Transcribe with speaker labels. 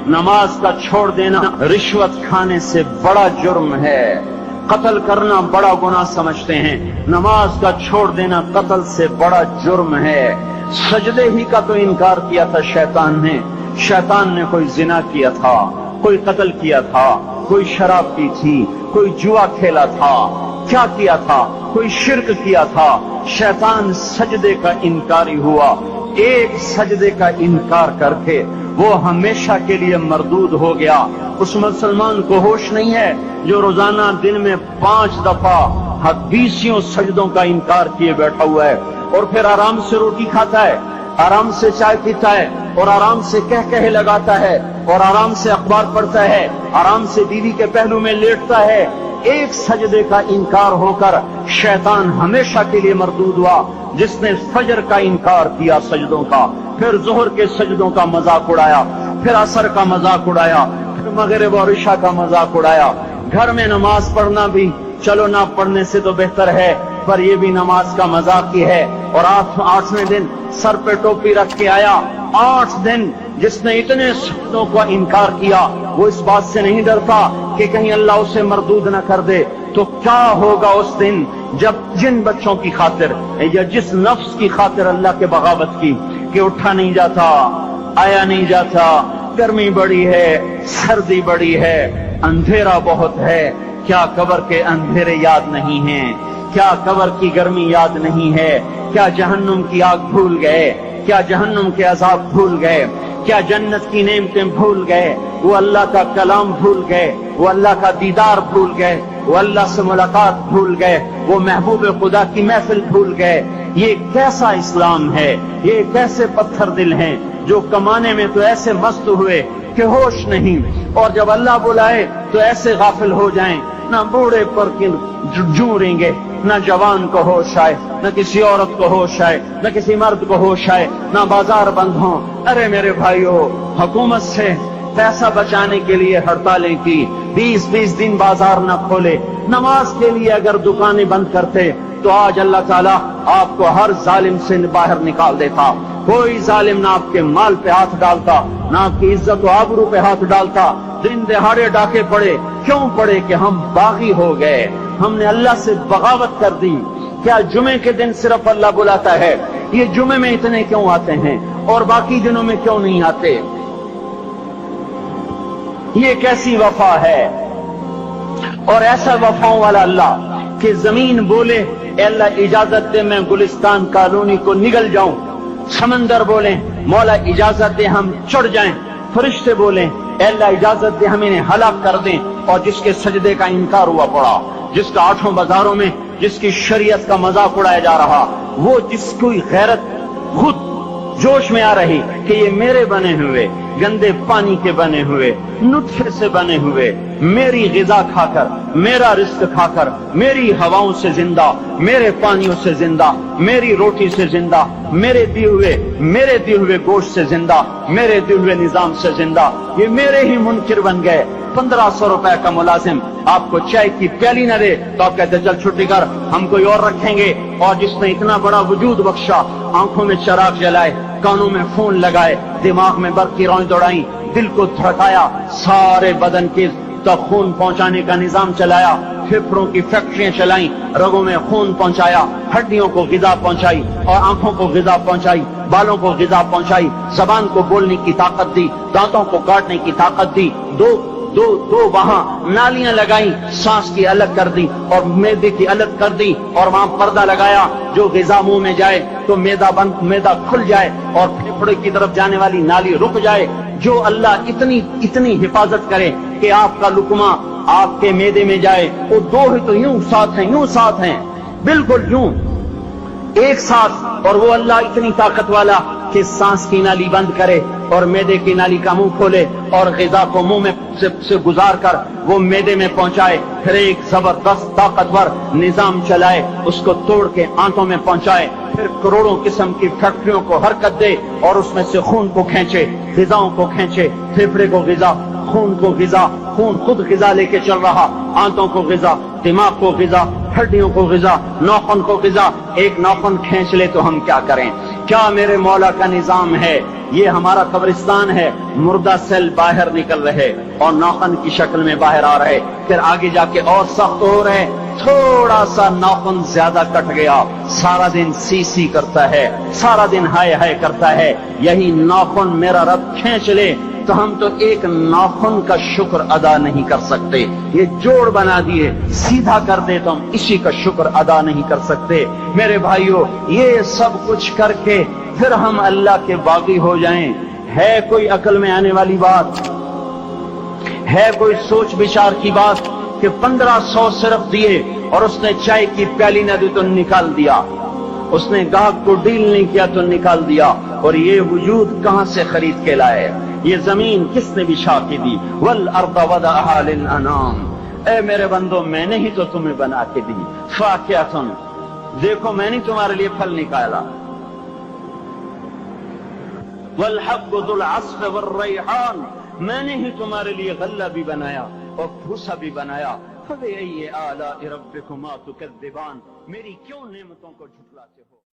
Speaker 1: نماز کا چھوڑ دینا رشوت کھانے سے بڑا جرم ہے، قتل کرنا بڑا گناہ سمجھتے ہیں، نماز کا چھوڑ دینا قتل سے بڑا جرم ہے۔ سجدے ہی کا تو انکار کیا تھا شیطان نے کوئی زنا کیا تھا، کوئی قتل کیا تھا، کوئی شراب پی تھی، کوئی جوا کھیلا تھا، کیا کیا تھا، کوئی شرک کیا تھا، شیطان سجدے کا انکاری ہوا۔ ایک سجدے کا انکار کر کے وہ ہمیشہ کے لیے مردود ہو گیا۔ اس مسلمان کو ہوش نہیں ہے جو روزانہ دن میں 5 دفعہ 20 سجدوں کا انکار کیے بیٹھا ہوا ہے، اور پھر آرام سے روٹی کھاتا ہے، آرام سے چائے پیتا ہے، اور آرام سے کہے لگاتا ہے، اور آرام سے اخبار پڑھتا ہے، آرام سے بیوی کے پہلو میں لیٹتا ہے۔ ایک سجدے کا انکار ہو کر شیطان ہمیشہ کے لیے مردود ہوا۔ جس نے فجر کا انکار کیا سجدوں کا، پھر ظہر کے سجدوں کا مذاق اڑایا، پھر عصر کا مذاق اڑایا، پھر مغرب اور عشاء کا مذاق اڑایا۔ گھر میں نماز پڑھنا بھی چلو نہ پڑھنے سے تو بہتر ہے، پر یہ بھی نماز کا مذاق ہی ہے۔ اور 8ویں دن سر پہ ٹوپی رکھ کے آیا۔ 8 دن جس نے اتنے سجدوں کا انکار کیا، وہ اس بات سے نہیں ڈرتا کہ کہیں اللہ اسے مردود نہ کر دے، تو کیا ہوگا اس دن جب جن بچوں کی خاطر یا جس نفس کی خاطر اللہ کے بغاوت کی کہ اٹھا نہیں جاتا، آیا نہیں جاتا، گرمی بڑی ہے، سردی بڑی ہے، اندھیرا بہت ہے۔ کیا قبر کے اندھیرے یاد نہیں ہیں؟ کیا قبر کی گرمی یاد نہیں ہے؟ کیا جہنم کی آگ بھول گئے؟ کیا جہنم کے عذاب بھول گئے؟ کیا جنت کی نعمتیں بھول گئے؟ وہ اللہ کا کلام بھول گئے، وہ اللہ کا دیدار بھول گئے، وہ اللہ سے ملاقات بھول گئے، وہ محبوب خدا کی محفل بھول گئے۔ یہ کیسا اسلام ہے؟ یہ کیسے پتھر دل ہیں جو کمانے میں تو ایسے مست ہوئے کہ ہوش نہیں، اور جب اللہ بلائے تو ایسے غافل ہو جائیں، نہ بوڑھے پر جوں رہیں، نہ جوان کو ہوش آئے، نہ کسی عورت کو ہوش آئے، نہ کسی مرد کو ہوش آئے، نہ بازار بند ہوں۔ ارے میرے بھائیو، حکومت سے پیسہ بچانے کے لیے ہڑتالیں کی، 20 دن بازار نہ کھولے، نماز کے لیے اگر دکانیں بند کرتے تو آج اللہ تعالیٰ آپ کو ہر ظالم سے باہر نکال دیتا۔ کوئی ظالم نہ آپ کے مال پہ ہاتھ ڈالتا، نہ آپ کی عزت و آبرو پہ ہاتھ ڈالتا۔ دن دہاڑے ڈاکے پڑے، کیوں پڑے؟ کہ ہم باغی ہو گئے، ہم نے اللہ سے بغاوت کر دی۔ کیا جمعے کے دن صرف اللہ بلاتا ہے؟ یہ جمعے میں اتنے کیوں آتے ہیں اور باقی دنوں میں کیوں نہیں آتے؟ یہ کیسی وفا ہے؟ اور ایسا وفاؤں والا اللہ کہ زمین بولے اے اللہ اجازت دے میں گلستان کالونی کو نگل جاؤں، سمندر بولے مولا اجازت دے ہم چڑھ جائیں، فرشتے بولیں اے اللہ اجازت دے ہم انہیں ہلاک کر دیں، اور جس کے سجدے کا انکار ہوا پڑا، جس کا 8 بازاروں میں جس کی شریعت کا مذاق اڑایا جا رہا، وہ جس کوئی غیرت خود جوش میں آ رہی کہ یہ میرے بنے ہوئے گندے پانی کے بنے ہوئے نطفے سے بنے ہوئے میری غذا کھا کر، میرا رزق کھا کر، میری ہواؤں سے زندہ، میرے پانیوں سے زندہ، میری روٹی سے زندہ، میرے دیے ہوئے گوشت سے زندہ، میرے دیے ہوئے نظام سے زندہ، یہ میرے ہی منکر بن گئے۔ 1500 روپے کا ملازم آپ کو چائے کی پیالی نہ دے تو آپ کہتے چل چھٹی کر، ہم کوئی اور رکھیں گے۔ اور جس نے اتنا بڑا وجود بخشا، آنکھوں میں چراغ جلائے، کانوں میں فون لگائے، دماغ میں برق کی روئیں دوڑائیں، دل کو دھڑکایا، سارے بدن کے تک خون پہنچانے کا نظام چلایا، پھیپھڑوں کی فیکٹریاں چلائیں، رگوں میں خون پہنچایا، ہڈیوں کو غذا پہنچائی اور آنکھوں کو غذا پہنچائی، بالوں کو غذا پہنچائی، زبان کو بولنے کی طاقت دی، دانتوں کو کاٹنے کی طاقت دی، دو وہاں نالیاں لگائیں، سانس کی الگ کر دی اور معدے کی الگ کر دی، اور وہاں پردہ لگایا، جو غذا منہ میں جائے تو معدہ کھل جائے اور پھیپھڑے کی طرف جانے والی نالی رک جائے۔ جو اللہ اتنی حفاظت کرے کہ آپ کا لقمہ آپ کے معدے میں جائے، وہ دو ہی تو یوں ساتھ ہیں بالکل یوں ایک ساتھ، اور وہ اللہ اتنی طاقت والا کہ سانس کی نالی بند کرے اور معدے کی نالی کا منہ کھولے اور غذا کو منہ میں سے گزار کر وہ معدے میں پہنچائے، پھر ایک زبردست طاقتور نظام چلائے، اس کو توڑ کے آنتوں میں پہنچائے، پھر کروڑوں قسم کی فیکٹریوں کو حرکت دے اور اس میں سے خون کو کھینچے، غذاؤں کو کھینچے، پھیپھڑے کو غذا، خون کو غذا، خون خود غذا لے کے چل رہا، آنتوں کو غذا، دماغ کو غذا، ہڈیوں کو غذا، ناخن کو غذا۔ ایک ناخن کھینچ لے تو ہم کیا کریں؟ کیا میرے مولا کا نظام ہے یہ ہمارا قبرستان ہے، مردہ سیل باہر نکل رہے اور ناخن کی شکل میں باہر آ رہے، پھر آگے جا کے اور سخت ہو رہے، تھوڑا سا ناخن زیادہ کٹ گیا، سارا دن سی سی کرتا ہے، سارا دن ہائے ہائے کرتا ہے، یہی ناخن میرا رب کھینچ لے تو ہم تو ایک ناخن کا شکر ادا نہیں کر سکتے، یہ جوڑ بنا دیے سیدھا کر دے تو ہم اسی کا شکر ادا نہیں کر سکتے۔ میرے بھائیو، یہ سب کچھ کر کے پھر ہم اللہ کے باغی ہو جائیں، ہے کوئی عقل میں آنے والی بات؟ ہے کوئی سوچ بچار کی بات کہ 1500 صرف دیے اور اس نے چائے کی پیالی نہ دی تو نکال دیا، اس نے گاہک کو ڈیل نہیں کیا تو نکال دیا، اور یہ وجود کہاں سے خرید کے لائے؟ یہ زمین کس نے بچھا کے دی؟ وَالْأَرْضَ وَضَعَهَا لِلْأَنَامِ، اے میرے بندو میں نے ہی تو تمہیں بنا کے دی، فَاكِهَةٌ، دیکھو میں نے تمہارے لیے پھل نکالا، وَالْحَبُّ ذُو الْعَصْفِ وَالرَّيْحَانِ، میں نے ہی تمہارے لیے غلہ بھی بنایا اور بھوسا بھی بنایا، فَبِأَيِّ آلَاءِ رَبِّكُمَا تُكَذِّبَانِ، میری کیوں نعمتوں کو جھٹلاتے ہو؟